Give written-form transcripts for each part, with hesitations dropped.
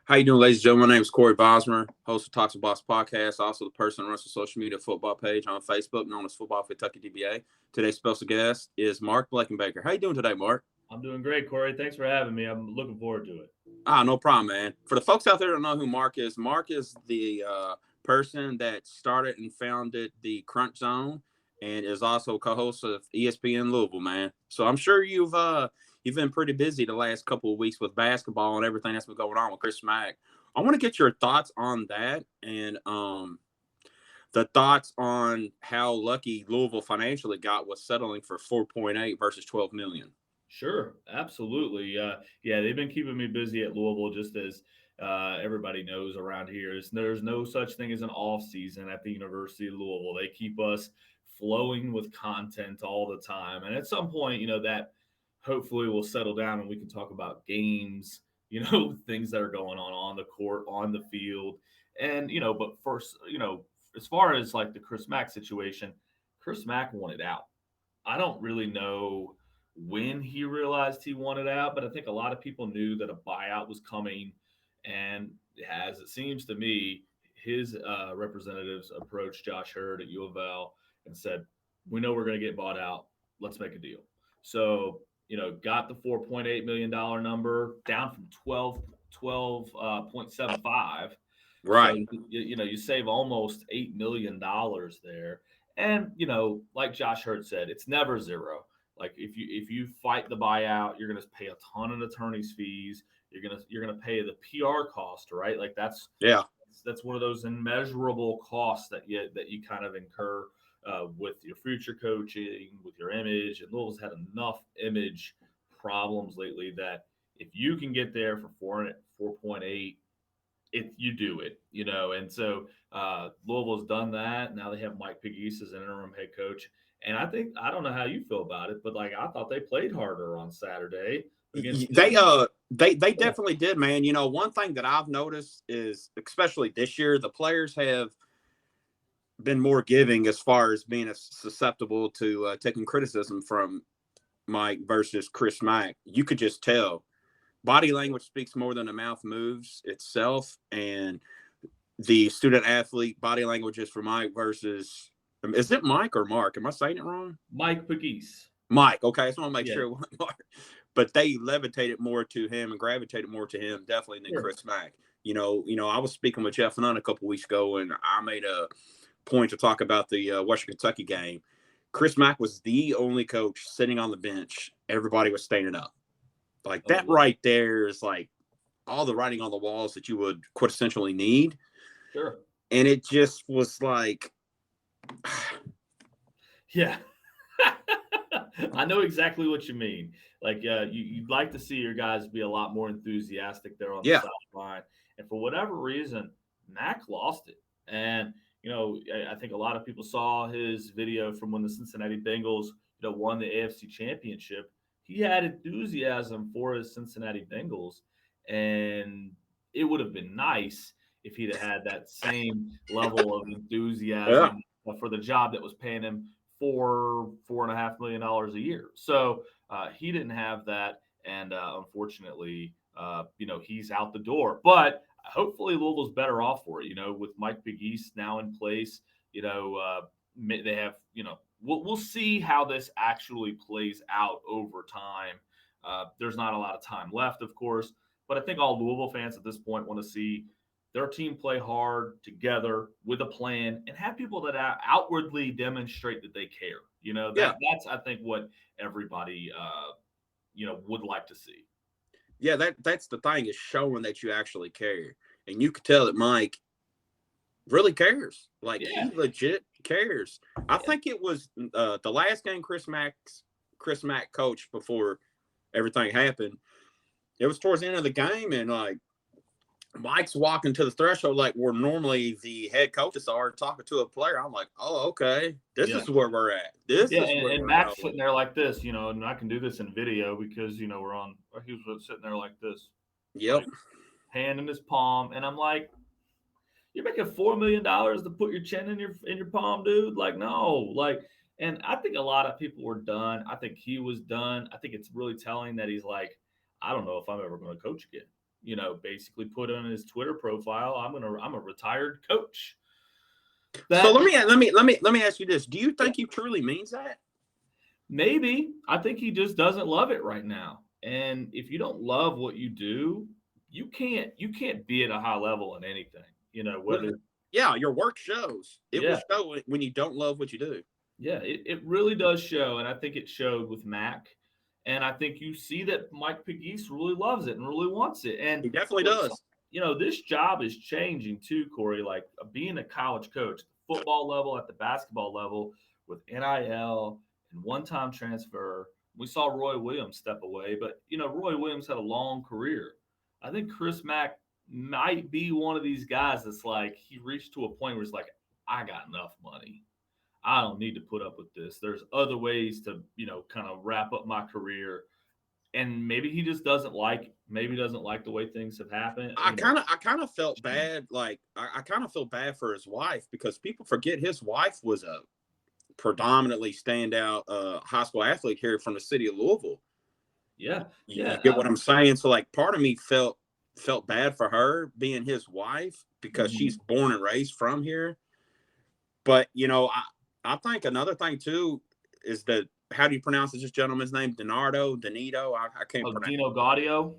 How you doing, ladies and gentlemen? My name is Corey Bosmer, host of Talks with Boss podcast, also the person who runs the social media football page on Facebook known as Football Kentucky DBA. Today's special guest is Mark Blankenbaker. How you doing today, Mark? I'm doing great, Corey. Thanks for having me. I'm looking forward to it. No problem, man. For the folks out there that don't know who Mark is the person that started and founded the Crunch Zone and is also co-host of ESPN Louisville, man. So I'm sure you've been pretty busy the last couple of weeks with basketball and everything that's been going on with Chris Mack. I want to get your thoughts on that and the thoughts on how lucky Louisville financially got with settling for 4.8 versus 12 million. Sure, absolutely. Yeah, they've been keeping me busy at Louisville, just as everybody knows around here. There's no such thing as an off season at the University of Louisville. They keep us flowing with content all the time, and at some point, that hopefully will settle down and we can talk about games. Things that are going on the court, on the field, and But first, as far as like the Chris Mack situation, Chris Mack wanted out. I don't really know when he realized he wanted out, but I think a lot of people knew that a buyout was coming. And as it seems to me, his representatives approached Josh Hurd at U of L and said, "We know we're going to get bought out. Let's make a deal." So, got the $4.8 million number down from 12.75. So, Right. you save almost $8 million there. And, like Josh Hurd said, it's never zero. Like if you fight the buyout, you're going to pay a ton of attorney's fees. You're gonna pay the PR cost, right? Like Yeah. that's one of those immeasurable costs that you kind of incur with your future coaching, with your image. And Louisville's had enough image problems lately that if you can get there for 4.8, you do it. And so Louisville's done that. Now they have Mike Pegues as an interim head coach. And I don't know how you feel about it, but like I thought they played harder on Saturday against They definitely did, man. One thing that I've noticed is, especially this year, the players have been more giving as far as being susceptible to taking criticism from Mike versus Chris Mack. You could just tell body language speaks more than the mouth moves itself, and the student athlete body language is for Mike versus. Is it Mike or Mark? Am I saying it wrong? Mike Pegues. Mike. Okay, I just want to make Yeah. sure it wasn't Mark. But they levitated more to him and gravitated more to him, definitely, than Sure. Chris Mack. I was speaking with Jeff Nunn a couple weeks ago, and I made a point to talk about the Western Kentucky game. Chris Mack was the only coach sitting on the bench. Everybody was standing up. Like Oh, that yeah. right there is like all the writing on the walls that you would quintessentially need. Sure. And it just was like, Yeah. I know exactly what you mean. Like you'd like to see your guys be a lot more enthusiastic there on the yeah, sideline. And for whatever reason, Mac lost it. And, I think a lot of people saw his video from when the Cincinnati Bengals, won the AFC Championship. He had enthusiasm for his Cincinnati Bengals. And it would have been nice if he'd have had that same level of yeah, enthusiasm for the job that was paying him $4.5 million a year. So he didn't have that, and unfortunately, he's out the door. But hopefully, Louisville's better off for it. With Mike Pegues now in place, they have. We'll see how this actually plays out over time. There's not a lot of time left, of course, but I think all Louisville fans at this point want to see their team play hard together with a plan and have people that outwardly demonstrate that they care. yeah, That's I think what everybody would like to see. yeah. That's the thing, is showing that you actually care, and you could tell that Mike really cares. Like Yeah. he legit cares. I think it was the last game Chris Mack coached before everything happened. It was towards the end of the game, and like Mike's walking to the threshold like where normally the head coaches are talking to a player. I'm like, oh, okay, this Yeah. is where we're at. This Yeah, is where and we're Mac's going. sitting there like this, and I can do this in video because we're on. He was sitting there like this, Yep. like hand in his palm, and I'm like, "You're making $4 million to put your chin in your palm, dude." Like, no, like, and I think a lot of people were done. I think he was done. I think it's really telling that he's like, "I don't know if I'm ever going to coach again." basically put on his Twitter profile, I'm a retired coach. So That let me ask you this: do you yeah, think he truly means that? maybe I think he just doesn't love it right now. And if you don't love what you do, you can't be at a high level in anything. Well, Whether yeah, your work shows. It will yeah, show when you don't love what you do. yeah, it really does show, and I think it showed with Mac. And I think you see that Mike Pegues really loves it and really wants it. And He definitely look, does. this job is changing too, Corey. Like being a college coach, football level, at the basketball level, with NIL and one-time transfer. We saw Roy Williams step away, but Roy Williams had a long career. I think Chris Mack might be one of these guys that's like he reached to a point where it's like, I got enough money. I don't need to put up with this. There's other ways to, kind of wrap up my career. And maybe he just doesn't like the way things have happened. I kind of felt bad. Like I kind of feel bad for his wife because people forget his wife was a predominantly standout high school athlete here from the city of Louisville. Yeah, You yeah, get what I'm saying? So like part of me felt bad for her being his wife because she's born and raised from here. But I think another thing too is that how do you pronounce this gentleman's name? Donito. I can't oh, pronounce Dino Gaudio.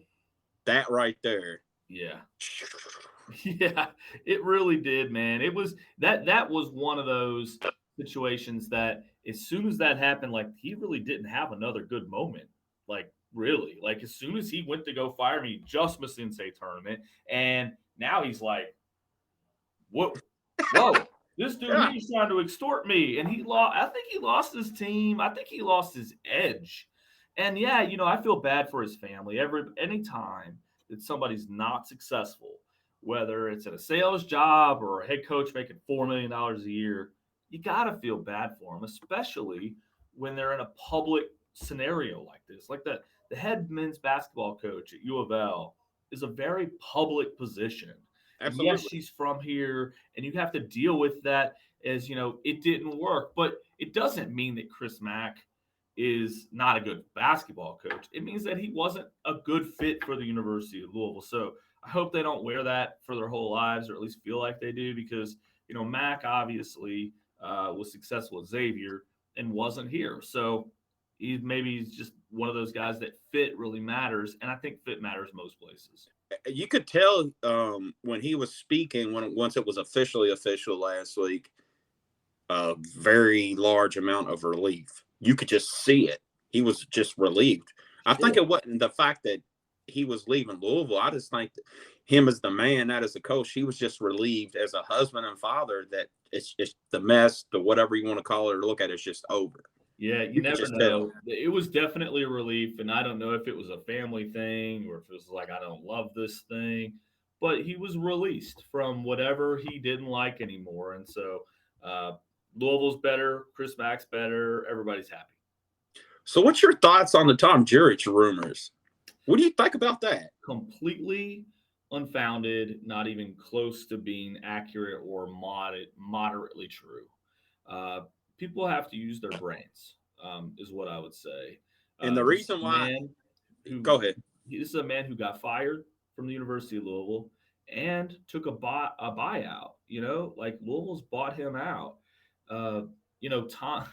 that right there. Yeah, yeah, it really did, man. It was that was one of those situations that as soon as that happened, like he really didn't have another good moment. Like really, like as soon as he went to go fire me, just missed the NCAA tournament, and now he's like, what? Whoa! This dude, Yeah, he's trying to extort me, and he lost. I think he lost his team. I think he lost his edge. And yeah, I feel bad for his family. Anytime that somebody's not successful, whether it's at a sales job or a head coach making $4 million a year, you gotta feel bad for them, especially when they're in a public scenario like this. Like the head men's basketball coach at U of L is a very public position. And yes, absolutely. she's from here, and you have to deal with that as it didn't work. But it doesn't mean that Chris Mack is not a good basketball coach. It means that he wasn't a good fit for the University of Louisville. So I hope they don't wear that for their whole lives, or at least feel like they do, because Mack obviously was successful at Xavier and wasn't here. So he's just one of those guys that fit really matters, and I think fit matters most places. You could tell when he was speaking once it was officially official last week, a very large amount of relief. You could just see it. He was just relieved. I think Yeah. it wasn't the fact that he was leaving Louisville. I just think that him as the man, not as a coach, he was just relieved as a husband and father that it's just the mess, the whatever you want to call it or look at it's just over. Yeah, you You could never just tell. know. It was definitely a relief, and I don't know if it was a family thing or if it was like I don't love this thing, but he was released from whatever he didn't like anymore, and so uh, Louisville's better, Chris Mack's better, everybody's happy. So what's your thoughts on the Tom Jurich rumors? What do you think about that? Completely unfounded, not even close to being accurate or moderately true. Uh, People have to use their brains, is what I would say. And the This is reason a why, man who go ahead. this is a man who got fired from the University of Louisville and took a buyout. Like Louisville's bought him out. Uh, Tom,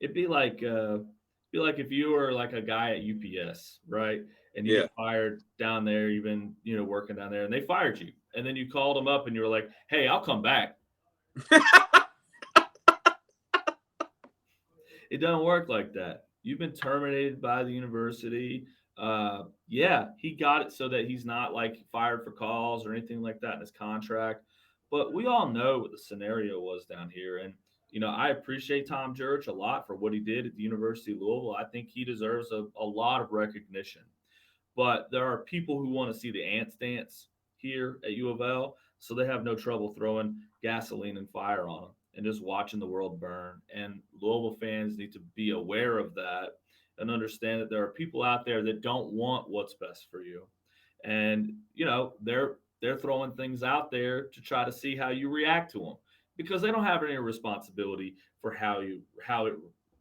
it'd be like if you were like a guy at UPS, right? And you Yeah. get fired down there, you've been, working down there, and they fired you. And then you called them up and you were like, hey, I'll come back. It doesn't work like that. You've been terminated by the university. Yeah, he got it so that he's not like fired for calls or anything like that in his contract. But we all know what the scenario was down here. And, I appreciate Tom Jurich a lot for what he did at the University of Louisville. I think he deserves a lot of recognition. But there are people who want to see the ants dance here at U of L, so they have no trouble throwing gasoline and fire on them and just watching the world burn. And Louisville fans need to be aware of that and understand that there are people out there that don't want what's best for you. And they're throwing things out there to try to see how you react to them because they don't have any responsibility for how it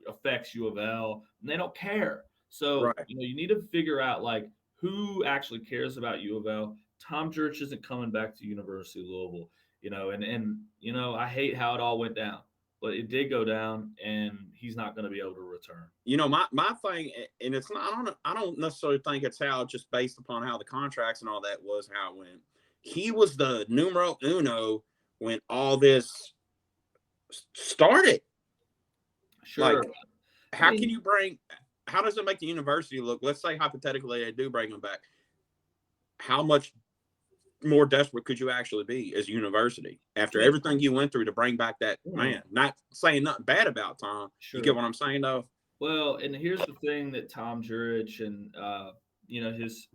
affects U of L, and they don't care. So Right. you need to figure out like who actually cares about U of L. Tom Jurich isn't coming back to University of Louisville, I hate how it all went down, but it did go down, and he's not going to be able to return. My thing, and it's not. I don't necessarily think it's how just based upon how the contracts and all that was how it went. He was the numero uno when all this started. Sure. Like, how can you bring? How does it make the university look? Let's say hypothetically they do bring him back. How much more desperate could you actually be as a university after everything you went through to bring back that man? Not saying nothing bad about Tom. Sure. You get what I'm saying, though? Well, and here's the thing that Tom Jurich and his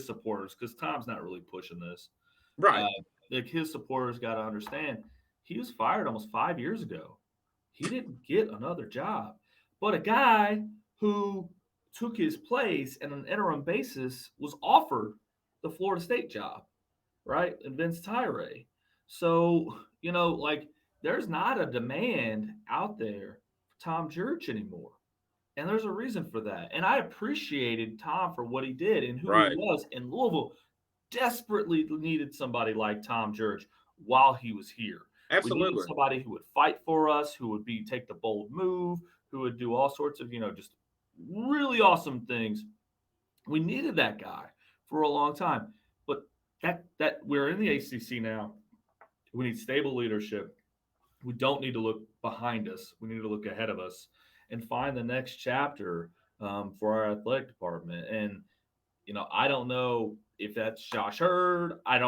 supporters, because Tom's not really pushing this, right? His supporters got to understand he was fired almost 5 years ago. He didn't get another job, but a guy who took his place on an interim basis was offered the Florida State job, right? And Vince Tyre. So, there's not a demand out there for Tom Jurich anymore. And there's a reason for that. And I appreciated Tom for what he did and who he was. And Louisville desperately needed somebody like Tom Jurich while he was here. Absolutely. We needed somebody who would fight for us, who would take the bold move, who would do all sorts of, just really awesome things. We needed that guy for a long time. But that we're in the ACC now. We need stable leadership. We don't need to look behind us. We need to look ahead of us and find the next chapter for our athletic department. And, I don't know if that's Josh Hurd. I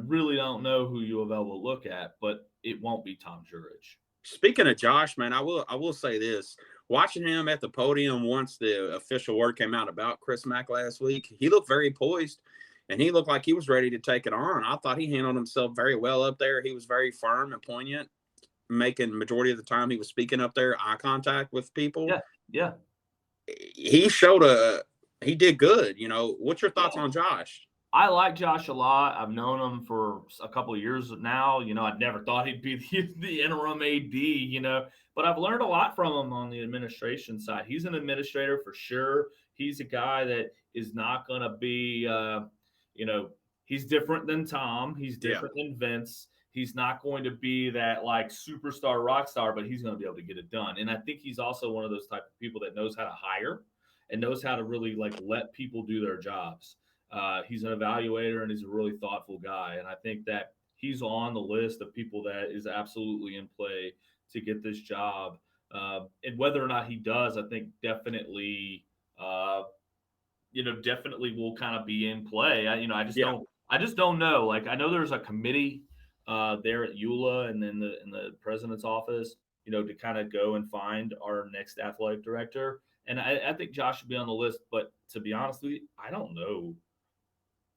really don't know who U of L will look at, but it won't be Tom Jurich. Speaking of Josh, man, I will say this. Watching him at the podium once the official word came out about Chris Mack last week, he looked very poised, and he looked like he was ready to take it on. I thought he handled himself very well up there. He was very firm and poignant, making majority of the time he was speaking up there, eye contact with people. Yeah. He did good. What's your thoughts on Josh? I like Josh a lot. I've known him for a couple of years now. I never thought he'd be the interim AD, but I've learned a lot from him on the administration side. He's an administrator for sure. He's a guy that is not going to be, he's different than Tom. He's different than Vince. He's not going to be that superstar rock star, but he's going to be able to get it done. And I think he's also one of those type of people that knows how to hire and knows how to really let people do their jobs. He's an evaluator and he's a really thoughtful guy. And I think that he's on the list of people that is absolutely in play to get this job. And whether or not he does, I think definitely will kind of be in play. I just don't know. I know there's a committee there at EULA and then in the president's office, to kind of go and find our next athletic director. And I think Josh should be on the list. But to be honest with you, I don't know.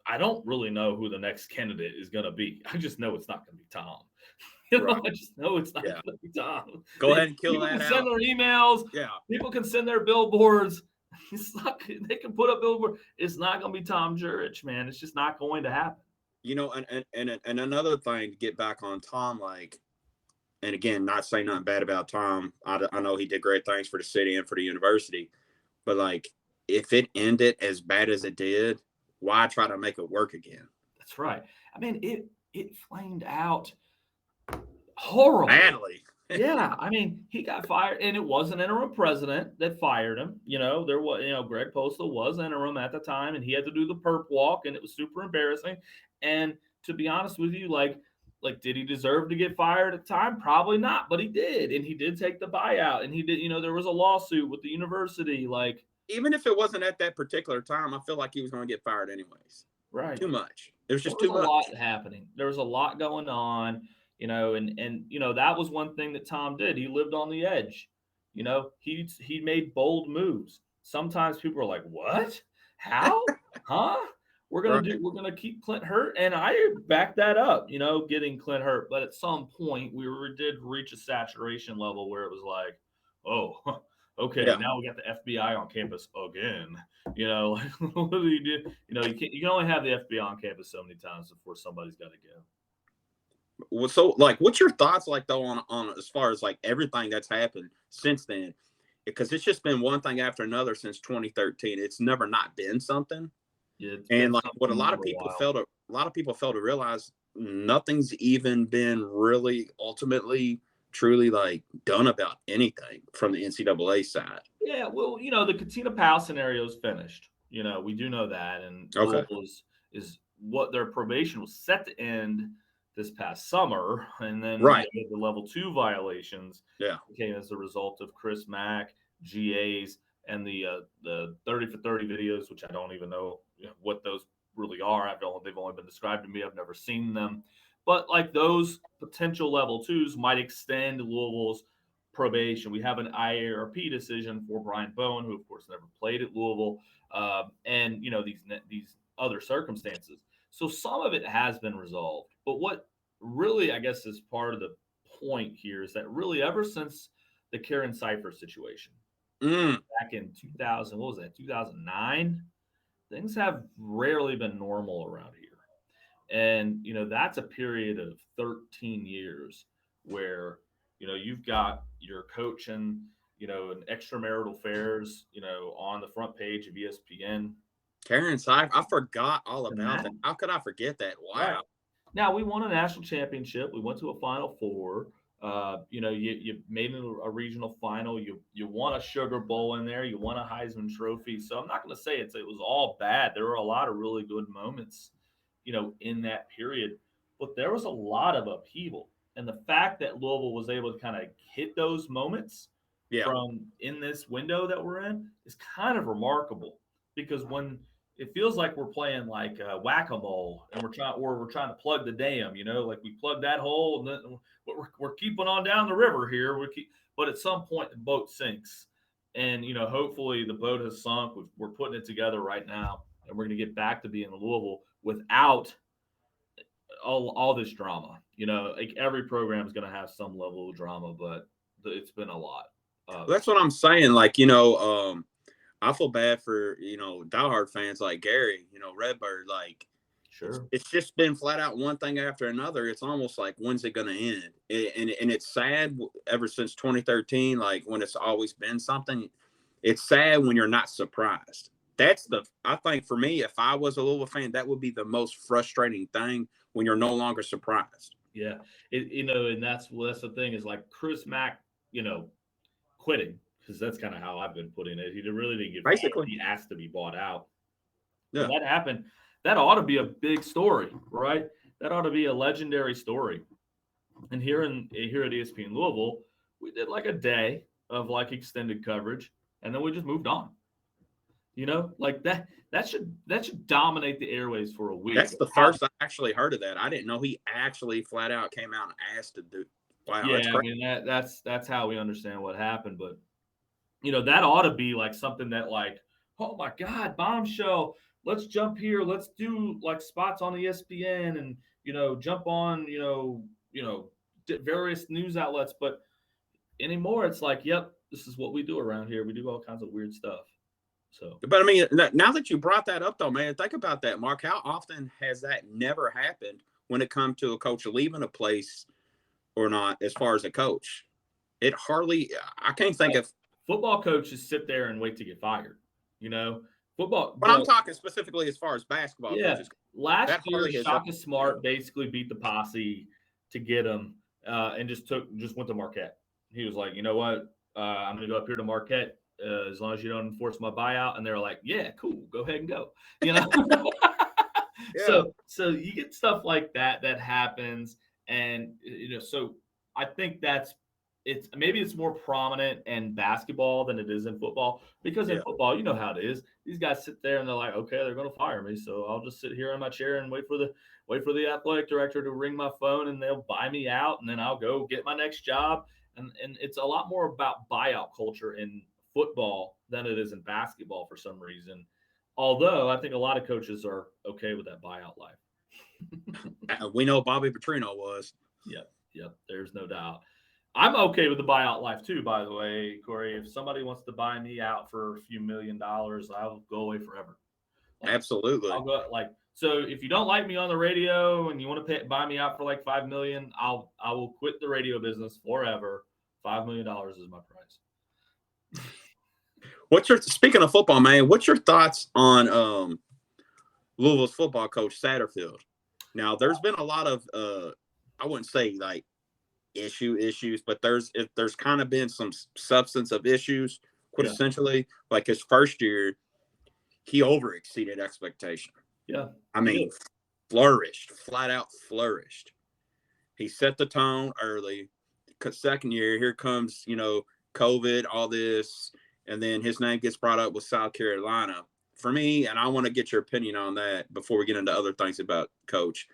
I don't really know who the next candidate is going to be. I just know it's not going to be Tom. I just know it's not going to be Tom. Go ahead and kill that out. People can send their emails. Yeah. People can send their billboards. They can put up billboards. It's not going to be Tom Jurich, man. It's just not going to happen. And another thing to get back on Tom, and again, not saying nothing bad about Tom. I know he did great things for the city and for the university, but if it ended as bad as it did, why try to make it work again? That's right. I mean, it flamed out horrible. Badly. Yeah. I mean, he got fired, and it was an interim president that fired him. There was, Greg Postal was interim at the time, and he had to do the perp walk, and it was super embarrassing. And to be honest with you, did he deserve to get fired at the time? Probably not, but he did. And he did take the buyout, and he did, there was a lawsuit with the university. Even if it wasn't at that particular time, I feel like he was going to get fired anyways. Right. Too much. There's just too much. There was a lot happening. There was a lot going on, and that was one thing that Tom did. He lived on the edge. He made bold moves. Sometimes people are like, what? How? Huh? We're gonna keep Clint hurt, and I back that up. Getting Clint hurt, but at some point we did reach a saturation level where it was like, oh, okay, now we got the FBI on campus again. What do you do? You can only have the FBI on campus so many times before somebody's got to go. Well, so what's your thoughts though on as far as everything that's happened since then? Because it's just been one thing after another since 2013. It's never not been something. Yeah, it's been And like what a something lot of for a people while. fail to realize, nothing's even been really ultimately truly like done about anything from the NCAA side. Yeah, well, the Katina Powell scenario is finished. We do know that, and Okay. Louisville is what their probation was set to end this past summer, and then Right. the level 2 violations Yeah. came as a result of Chris Mack, GAs, and the 30 for 30 videos, which I don't even know what those really are. They've only been described to me. I've never seen them, but like those potential level 2s might extend Louisville's probation. We have an IARP decision for Brian Bowen, who of course never played at Louisville, and these other circumstances. So some of it has been resolved, but what really I guess is part of the point here is that really ever since the Karen Cipher situation Mm. back in 2000, what was that, 2009, things have rarely been normal around here. And, that's a period of 13 years where, you've got your coach and, an extramarital affairs, on the front page of ESPN. Karen Cypher, I forgot all about that. Imagine. How could I forget that? Right. Wow. Now, we won a national championship. We went to a Final Four. You made a regional final. You won a Sugar Bowl in there. You won a Heisman Trophy. So I'm not going to say it was all bad. There were a lot of really good moments, in that period. But there was a lot of upheaval, and the fact that Louisville was able to kind of hit those moments Yeah. from in this window that we're in is kind of remarkable because when it feels like we're playing like whack-a-mole and we're trying to plug the dam, like we plug that hole and then we're keeping on down the river here. But at some point the boat sinks, and hopefully the boat has sunk. We're putting it together right now, and we're going to get back to being Louisville without all this drama. Like every program is going to have some level of drama, but it's been a lot. That's what I'm saying. Like, I feel bad for, diehard fans like Gary, Redbird. Like, Sure. it's just been flat out one thing after another. It's almost like, when's it going to end? And it's sad ever since 2013, like when it's always been something. It's sad when you're not surprised. I think for me, if I was a Louisville fan, that would be the most frustrating thing when you're no longer surprised. Yeah, and that's the thing is like Chris Mack, quitting because that's kind of how I've been putting it. He really didn't get fired. Basically. He asked to be bought out. Yeah. When that happened, that ought to be a big story, right? That ought to be a legendary story. And here at ESPN Louisville, we did like a day of like extended coverage, and then we just moved on. Like that should dominate the airways for a week. That's the first I actually heard of that. I didn't know he actually flat out came out and asked to do. Wow, Yeah, that's I crazy. mean that's how we understand what happened, but that ought to be like something that like, oh my God, bombshell. Let's jump here. Let's do like spots on ESPN and jump on various news outlets. But anymore, it's like, yep, this is what we do around here. We do all kinds of weird stuff. So, But I mean, now that you brought that up, though, man, think about that, Mark. How often has that never happened when it comes to a coach leaving a place or not, as far as a coach? It hardly. I can't think of. Football coaches sit there and wait to get fired. Football. But I'm talking specifically as far as basketball coaches. Last year, has Shaka Smart basically beat the posse to get him, and just went to Marquette. He was like, you know what, I'm going to go up here to Marquette as long as you don't enforce my buyout. And they were like, yeah, cool, go ahead and go. Yeah. So you get stuff like that happens, and so I think it's more prominent in basketball than it is in football, because in football, you know how it is. These guys sit there and they're like, okay, they're going to fire me, so I'll just sit here in my chair and wait for the athletic director to ring my phone, and they'll buy me out, and then I'll go get my next job. And it's a lot more about buyout culture in football than it is in basketball for some reason. Although I think a lot of coaches are okay with that buyout life. We know Bobby Petrino was. Yep. There's no doubt. I'm okay with the buyout life too, by the way, Corey. If somebody wants to buy me out for a few $1 million, I'll go away forever. Absolutely. I'll go so if you don't like me on the radio and you want to buy me out for like $5 million, I will quit the radio business forever. $5 million is my price. Speaking of football, man? What's your thoughts on Louisville's football coach, Satterfield. Now, there's been a lot of, I wouldn't say like issues, but there's kind of been some substance of issues, Yeah. quintessentially. Like his first year, he over exceeded expectation. Yeah. I mean, flourished, flat out flourished. He set the tone early. Second year, here comes, COVID, all this, and then his name gets brought up with South Carolina. For me, and I want to get your opinion on that before we get into other things about Coach.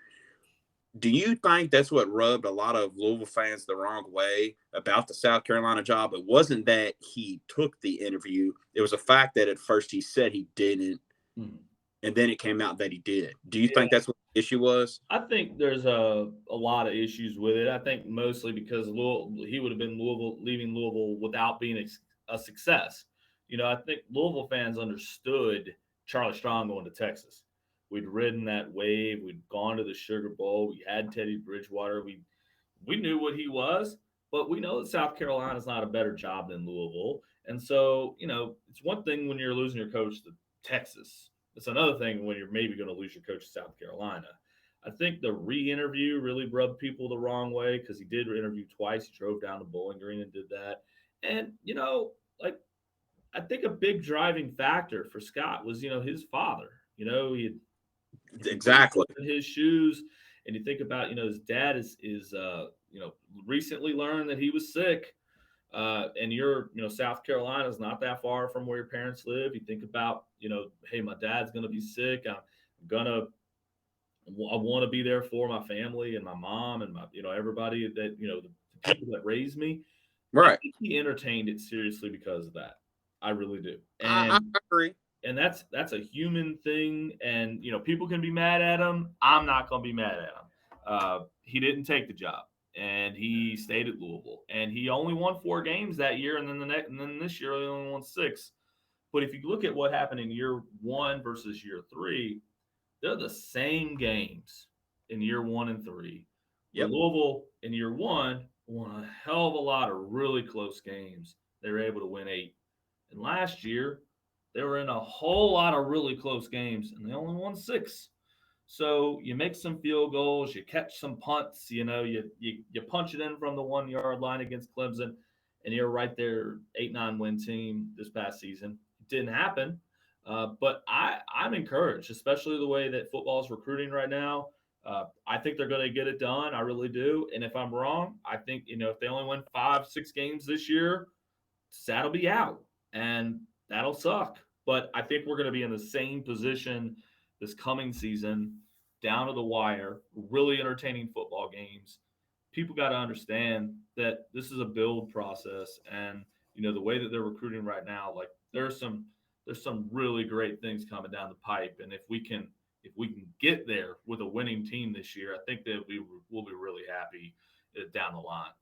Do you think that's what rubbed a lot of Louisville fans the wrong way about the South Carolina job? It wasn't that he took the interview. It was a fact that at first he said he didn't, and then it came out that he did. Do you think that's what the issue was? I think there's a lot of issues with it. I think mostly because he would have been leaving Louisville without being a success. I think Louisville fans understood Charlie Strong going to Texas. We'd ridden that wave. We'd gone to the Sugar Bowl. We had Teddy Bridgewater. We knew what he was, but we know that South Carolina is not a better job than Louisville. And so, it's one thing when you're losing your coach to Texas. It's another thing when you're maybe going to lose your coach to South Carolina. I think the re-interview really rubbed people the wrong way because he did interview twice. He drove down to Bowling Green and did that. And, I think a big driving factor for Scott was, his father. He had Exactly in his shoes. And you think about, his dad is recently learned that he was sick. And South Carolina is not that far from where your parents live. You think about, hey, my dad's going to be sick. I want to be there for my family and my mom and my, everybody that, the people that raised me. right. I think he entertained it seriously because of that. I really do. And I agree. And that's a human thing. And, people can be mad at him. I'm not going to be mad at him. He didn't take the job. And he stayed at Louisville, and he only won 4 games that year, and then this year he only won 6. But if you look at what happened in year 1 versus year 3, they're the same games in year 1 and 3. Yep. Louisville in year 1 won a hell of a lot of really close games. They were able to win 8, and last year they were in a whole lot of really close games, and they only won 6. So you make some field goals, you catch some punts, you punch it in from the 1-yard line against Clemson, and you're right there, 8-9 win team this past season. It didn't happen, but I'm encouraged, especially the way that football is recruiting right now. I think they're going to get it done. I really do. And if I'm wrong, I think if they only win 5-6 games this year, that'll be out, and that'll suck. But I think we're going to be in the same position this coming season, down to the wire, really entertaining football games. People got to understand that this is a build process, and the way that they're recruiting right now, like there's some really great things coming down the pipe, and if we can get there with a winning team this year, I think that we'll be really happy down the line.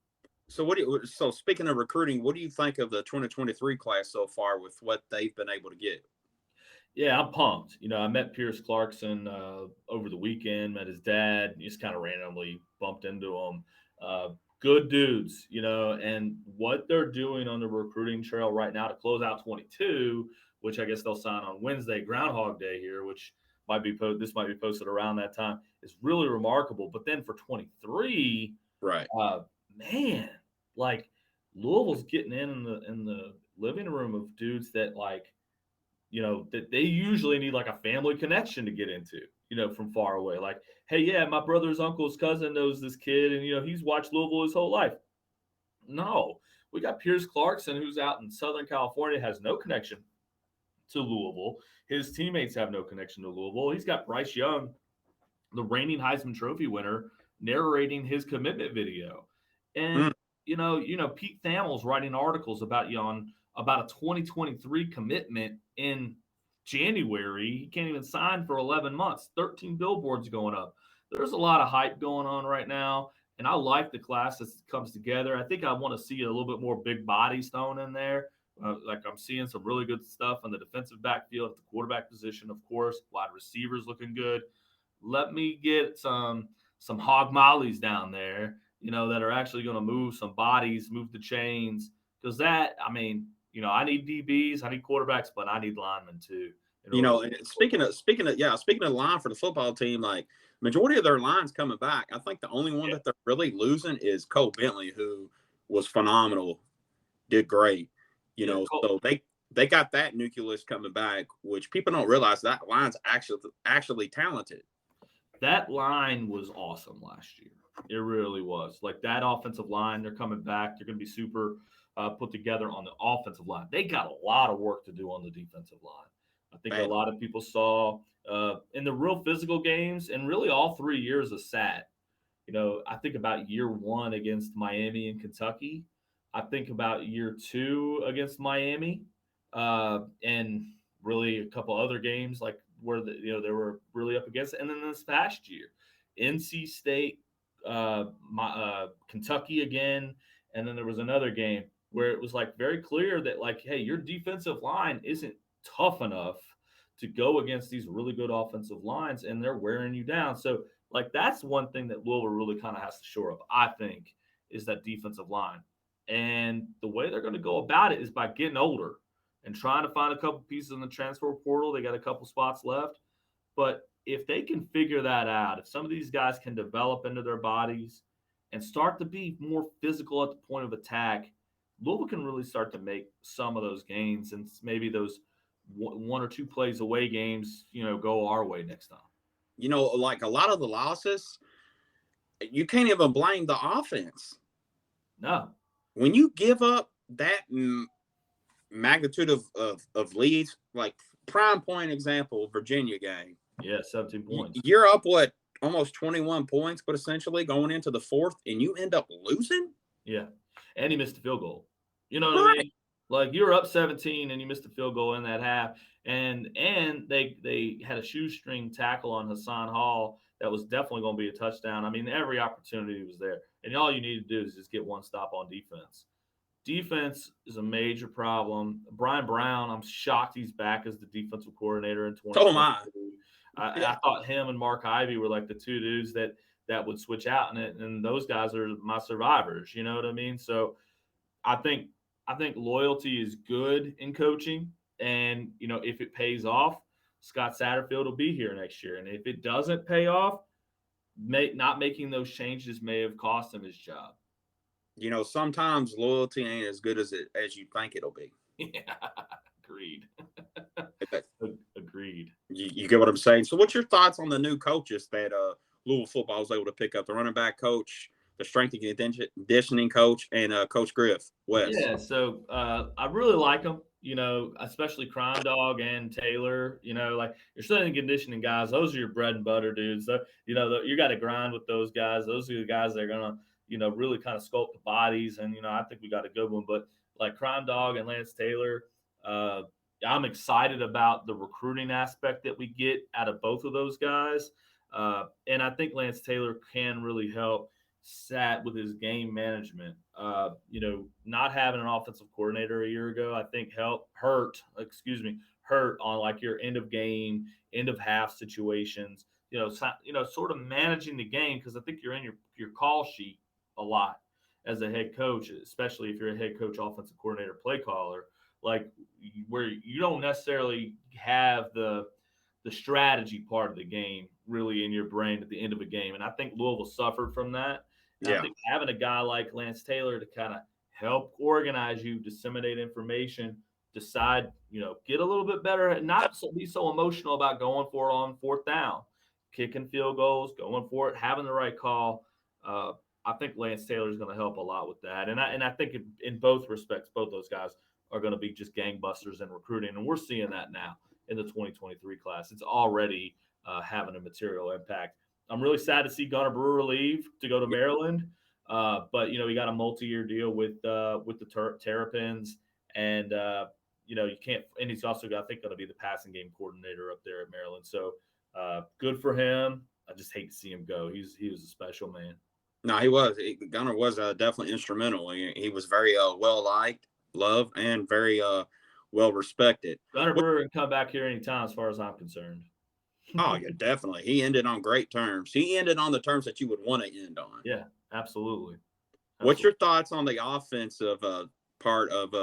So speaking of recruiting, what do you think of the 2023 class so far with what they've been able to get? Yeah, I'm pumped. I met Pierce Clarkson over the weekend, met his dad, just kind of randomly bumped into him. Good dudes, and what they're doing on the recruiting trail right now to close out 22, which I guess they'll sign on Wednesday, Groundhog Day here, which might be posted around that time, is really remarkable. But then for 23, right, man, like Louisville's getting in the living room of dudes that that they usually need like a family connection to get into, from far away. Like, hey, yeah, my brother's uncle's cousin knows this kid, and he's watched Louisville his whole life. No, we got Pierce Clarkson, who's out in Southern California, has no connection to Louisville. His teammates have no connection to Louisville. He's got Bryce Young, the reigning Heisman Trophy winner, narrating his commitment video. And Pete Thamel's writing articles about about a 2023 commitment in January. He can't even sign for 11 months. 13 billboards going up. There's a lot of hype going on right now, and I like the class that comes together. I think I want to see a little bit more big bodies thrown in there. Like I'm seeing some really good stuff on the defensive backfield, at the quarterback position, of course. Wide receivers looking good. Let me get some hog mollies down there, that are actually going to move some bodies, move the chains. Because I need DBs, I need quarterbacks, but I need linemen too. You know, and speaking of the line for the football team, like majority of their lines coming back. I think the only one that they're really losing is Cole Bentley, who was phenomenal, did great. You know, so they got that nucleus coming back, which people don't realize that line's actually talented. That line was awesome last year. It really was. Like that offensive line, they're coming back. They're going to be super put together on the offensive line. They got a lot of work to do on the defensive line. I think a lot of people saw in the real physical games and really all 3 years of SAT. You know, I think about year one against Miami and Kentucky. I think about year two against Miami, and really a couple other games like where they were really up against it. And then this past year, NC State, Kentucky again, and then there was another game where it was like very clear that like, hey, your defensive line isn't tough enough to go against these really good offensive lines, and they're wearing you down. So like that's one thing that Louisville really kind of has to shore up, I think, is that defensive line. And the way they're going to go about it is by getting older and trying to find a couple pieces in the transfer portal. They got a couple spots left. But if they can figure that out, if some of these guys can develop into their bodies and start to be more physical at the point of attack, Louisville can really start to make some of those gains and maybe those one or two plays away games, go our way next time. You know, like a lot of the losses, you can't even blame the offense. No. When you give up that magnitude of leads, like prime point example, Virginia game. Yeah, 17 points. You're up, almost 21 points, but essentially going into the fourth, and you end up losing? Yeah, and he missed a field goal. You know what I mean? Like you were up 17 and you missed a field goal in that half, and they had a shoestring tackle on Hassan Hall that was definitely going to be a touchdown. I mean, every opportunity was there, and all you need to do is just get one stop on defense. Defense is a major problem. Brian Brown, I'm shocked he's back as the defensive coordinator in 2020. Oh my! I thought him and Mark Ivey were like the two dudes that would switch out in it, and those guys are my survivors. You know what I mean? So I think loyalty is good in coaching, and if it pays off, Scott Satterfield will be here next year, and if it doesn't pay off, not making those changes may have cost him his job. Sometimes loyalty ain't as good as you think it'll be. Yeah, agreed. Agreed. You get what I'm saying? So what's your thoughts on the new coaches that Louisville football was able to pick up? The running back coach, the strength and conditioning coach, and Coach Griff West. Yeah, so I really like them, especially Crime Dog and Taylor. Like your strength and conditioning guys, those are your bread and butter dudes. So, you got to grind with those guys. Those are the guys that are going to really kind of sculpt the bodies. And, I think we got a good one. But like Crime Dog and Lance Taylor, I'm excited about the recruiting aspect that we get out of both of those guys. And I think Lance Taylor can really help Sat with his game management. Not having an offensive coordinator a year ago, I think hurt on like your end of game, end of half situations, sort of managing the game. Cause I think you're in your call sheet a lot as a head coach, especially if you're a head coach, offensive coordinator, play caller, like where you don't necessarily have the strategy part of the game really in your brain at the end of a game. And I think Louisville suffered from that. And I think having a guy like Lance Taylor to kind of help organize you, disseminate information, decide, get a little bit better, and not be so emotional about going for it on fourth down, kicking field goals, going for it, having the right call. I think Lance Taylor is going to help a lot with that. And I think in both respects, both those guys are going to be just gangbusters in recruiting. And we're seeing that now in the 2023 class. It's already having a material impact. I'm really sad to see Gunnar Brewer leave to go to Maryland. But, he got a multi-year deal with the Terrapins. And, you can't – and he's also, I think, going to be the passing game coordinator up there at Maryland. So good for him. I just hate to see him go. He was a special man. No, he was. Gunnar was definitely instrumental. He was very well-liked, loved, and very well-respected. Gunnar Brewer can come back here anytime as far as I'm concerned. Oh, yeah, definitely. He ended on great terms. He ended on the terms that you would want to end on. Yeah, absolutely. What's your thoughts on the offensive part of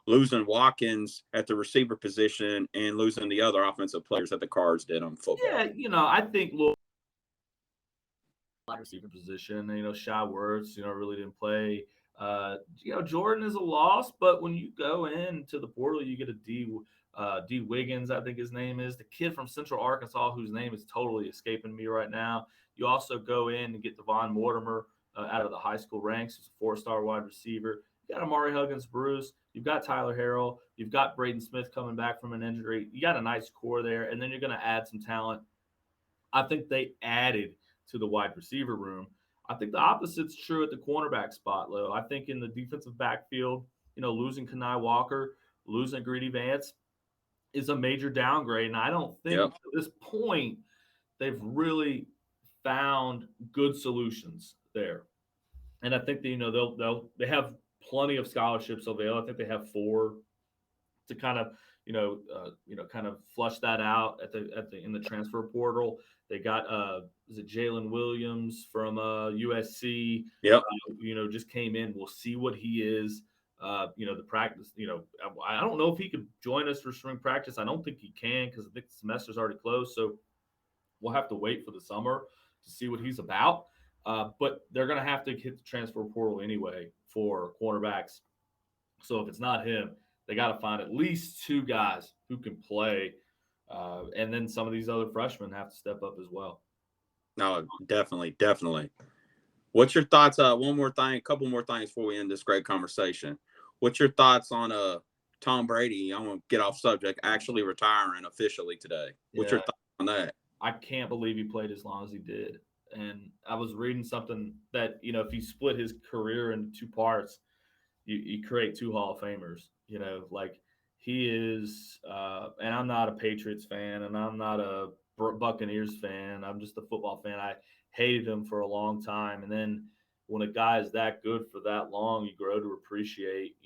losing Watkins at the receiver position and losing the other offensive players that the Cards did on football. Yeah, I think Louisville wide receiver position. Shy Words, really didn't play. Jordan is a loss, but when you go into the portal, you get a D Wiggins, I think his name is, the kid from Central Arkansas, whose name is totally escaping me right now. You also go in and get Devon Mortimer out of the high school ranks, who's a 4-star wide receiver. You got Amari Huggins Bruce. You've got Tyler Harrell. You've got Braden Smith coming back from an injury. You got a nice core there, and then you're going to add some talent. I think they added to the wide receiver room. I think the opposite's true at the cornerback spot, Lou. I think in the defensive backfield, losing Kanai Walker, losing Greedy Vance is a major downgrade. And I don't think at this point they've really found good solutions there. And I think that, they have plenty of scholarships available. I think they have 4 to kind of kind of flush that out in the transfer portal. They got is it Jalen Williams from USC? Yep. Just came in. We'll see what he is. The practice. I don't know if he could join us for spring practice. I don't think he can because I think the semester's already closed. So we'll have to wait for the summer to see what he's about. But they're going to have to hit the transfer portal anyway for cornerbacks. So if it's not him, they got to find at least 2 guys who can play. And then some of these other freshmen have to step up as well. No, definitely. What's your thoughts? One more thing, a couple more things before we end this great conversation. What's your thoughts on Tom Brady? I'm going to get off subject, actually retiring officially today. What's your thoughts on that? I can't believe he played as long as he did. And I was reading something that, if you split his career into 2 parts, you create 2 Hall of Famers. Like he is, and I'm not a Patriots fan, and I'm not a Buccaneers fan. I'm just a football fan. I hated him for a long time, and then when a guy is that good for that long, you grow to appreciate,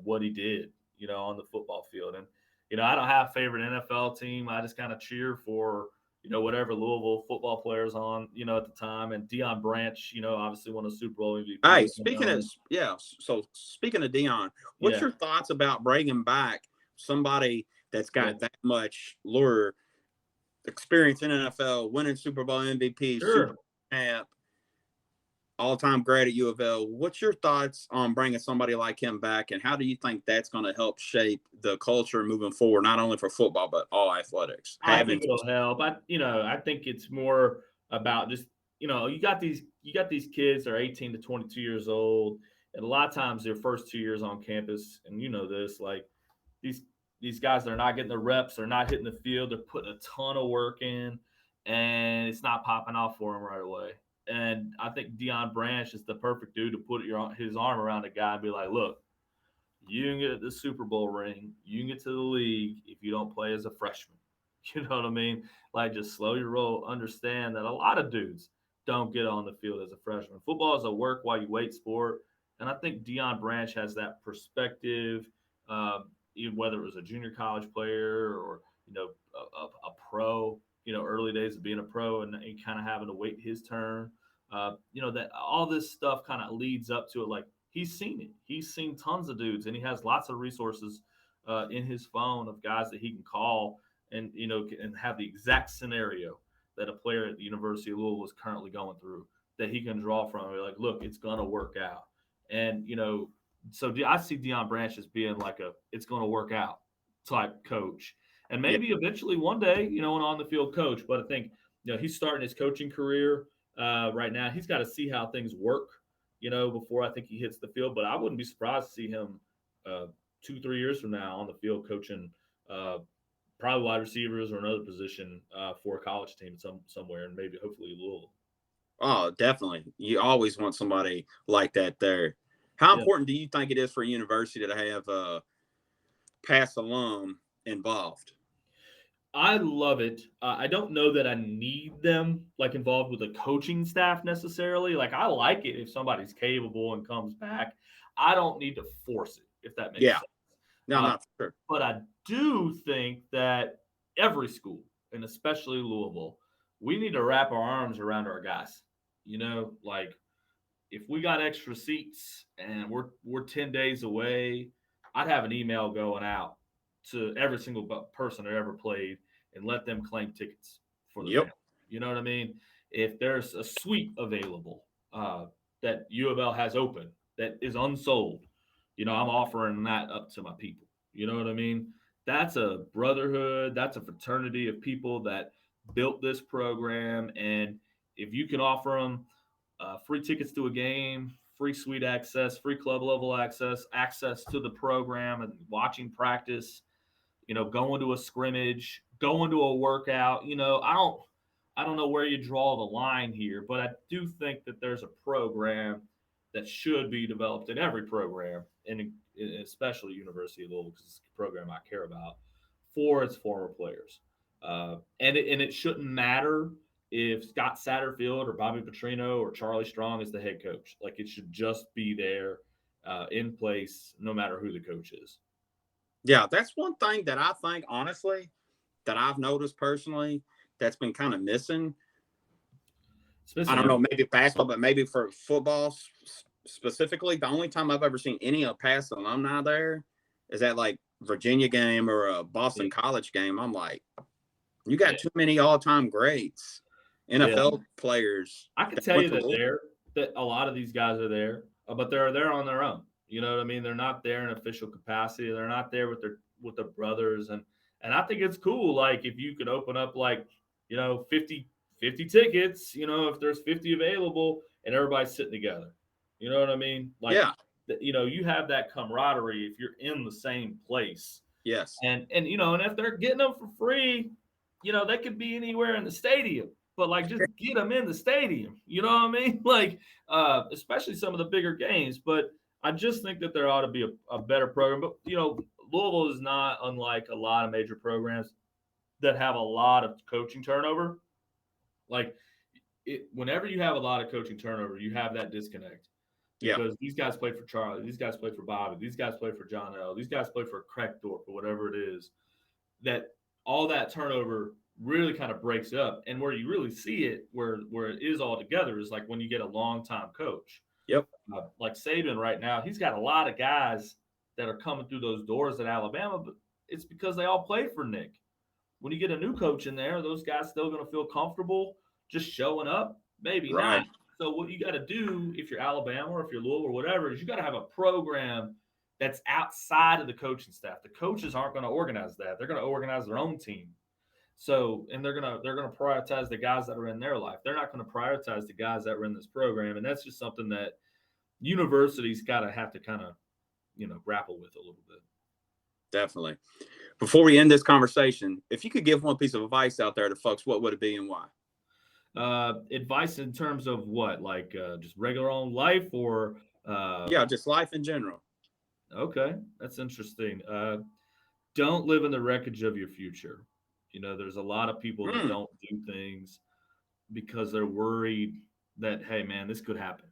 what he did, on the football field. And I don't have a favorite NFL team. I just kind of cheer for whatever Louisville football players on, at the time. And Deion Branch, obviously won a Super Bowl MVP. Hey, speaking of Deion, what's your thoughts about bringing back somebody that's got that much lure, experience in NFL, winning Super Bowl MVP, Super Bowl champ, all-time great at U of L? What's your thoughts on bringing somebody like him back, and how do you think that's going to help shape the culture moving forward, not only for football but all athletics? I think it'll help. I think it's more about just you got these kids that are 18 to 22 years old, and a lot of times their first 2 years on campus, and this, like these guys, they're not getting the reps, they're not hitting the field, they're putting a ton of work in, and it's not popping off for them right away. And I think Deion Branch is the perfect dude to put his arm around a guy and be like, look, you can get the Super Bowl ring, you can get to the league if you don't play as a freshman. You know what I mean? Like, just slow your roll. Understand that a lot of dudes don't get on the field as a freshman. Football is a work while you wait sport. And I think Deion Branch has that perspective, even whether it was a junior college player or, a pro, early days of being a pro and kind of having to wait his turn. That all this stuff kind of leads up to it. Like, he's seen it. He's seen tons of dudes, and he has lots of resources in his phone of guys that he can call and have the exact scenario that a player at the University of Louisville is currently going through that he can draw from. Be like, look, it's gonna work out. And so I see Deion Branch as being like it's gonna work out type coach. And maybe eventually one day, an on the field coach. But I think he's starting his coaching career right now. He's got to see how things work, before I think he hits the field. But I wouldn't be surprised to see him 2-3 years from now on the field coaching probably wide receivers or another position for a college team somewhere, and maybe hopefully Louisville. Oh, definitely. You always want somebody like that there. How important do you think it is for a university to have a past alum involved? I love it. I don't know that I need them involved with the coaching staff necessarily. I like it if somebody's capable and comes back. I don't need to force it, if that makes sense. No, not for sure. But I do think that every school, and especially Louisville, we need to wrap our arms around our guys. if we got extra seats and we're 10 days away, I'd have an email going out to every single person that ever played and let them claim tickets for the Yep. family. You know what I mean? If there's a suite available that U of L has open that is unsold, I'm offering that up to my people. You know what I mean? That's a brotherhood. That's a fraternity of people that built this program. And if you can offer them free tickets to a game, free suite access, free club level access, access to the program and watching practice, going to a scrimmage, going to a workout, I don't know where you draw the line here, but I do think that there's a program that should be developed in every program, and especially University of Louisville, because it's a program I care about, for its former players. And it shouldn't matter if Scott Satterfield or Bobby Petrino or Charlie Strong is the head coach. Like, it should just be there in place, no matter who the coach is. Yeah, that's one thing that I think, honestly, that I've noticed personally that's been kind of missing. I don't know, maybe basketball, but maybe for football specifically, the only time I've ever seen any of past alumni there is at like Virginia game or a Boston College game. I'm like, you got too many all-time greats, NFL players. I can tell you that a lot of these guys are there, but they're there on their own. You know what I mean? They're not there in official capacity. They're not there with their brothers, and I think it's cool. Like, if you could open up 50 tickets, if there's 50 available and everybody's sitting together. You know what I mean? Like, you have that camaraderie if you're in the same place. Yes. And if they're getting them for free, they could be anywhere in the stadium. But just get them in the stadium. You know what I mean? Like, especially some of the bigger games. But I just think that there ought to be a better program. But, Louisville is not unlike a lot of major programs that have a lot of coaching turnover. Like, whenever you have a lot of coaching turnover, you have that disconnect. Because these guys play for Charlie. These guys play for Bobby. These guys play for John L. These guys play for Kreckdorf or whatever it is. That all that turnover really kind of breaks up. And where you really see it, where it is all together, is like when you get a long-time coach. Yep. Like Saban right now, he's got a lot of guys that are coming through those doors at Alabama, but it's because they all played for Nick. When you get a new coach in there, those guys still going to feel comfortable just showing up? Maybe not. So what you got to do, if you're Alabama or if you're Louisville or whatever, is you got to have a program that's outside of the coaching staff. The coaches aren't going to organize that. They're going to organize their own team. So, and they're going to prioritize the guys that are in their life. They're not going to prioritize the guys that are in this program. And that's just something that universities got to have to kind of, grapple with a little bit. Definitely. Before we end this conversation, if you could give one piece of advice out there to folks, what would it be and why? Advice in terms of what? Like just regular on life or? Just life in general. Okay, that's interesting. Don't live in the wreckage of your future. There's a lot of people that don't do things because they're worried that, hey, man, this could happen.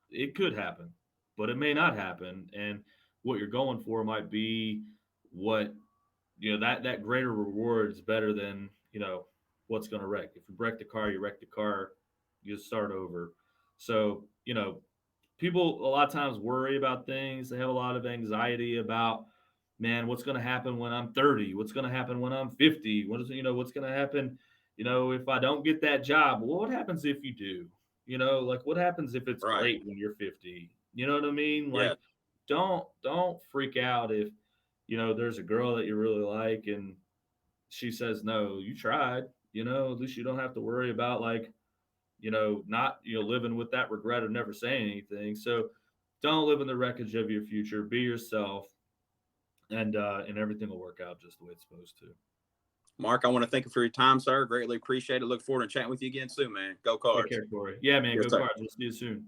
It could happen, but it may not happen. And what you're going for might be what, that greater reward is better than, what's going to wreck. If you wreck the car, you start over. So, people a lot of times worry about things. They have a lot of anxiety about, man, what's going to happen when I'm 30? What's going to happen when I'm 50? What's going to happen, if I don't get that job? Well, what happens if you do? What happens if it's great when you're 50? You know what I mean? Like, don't freak out if, there's a girl that you really like and she says no. You tried. At least you don't have to worry about not living with that regret of never saying anything. So don't live in the wreckage of your future. Be yourself, and everything will work out just the way it's supposed to. Mark, I want to thank you for your time, sir. Greatly appreciate it. Look forward to chatting with you again soon, man. Go Cards. Take care, Corey. Yeah, man. Yes, go Cards. We'll see you soon.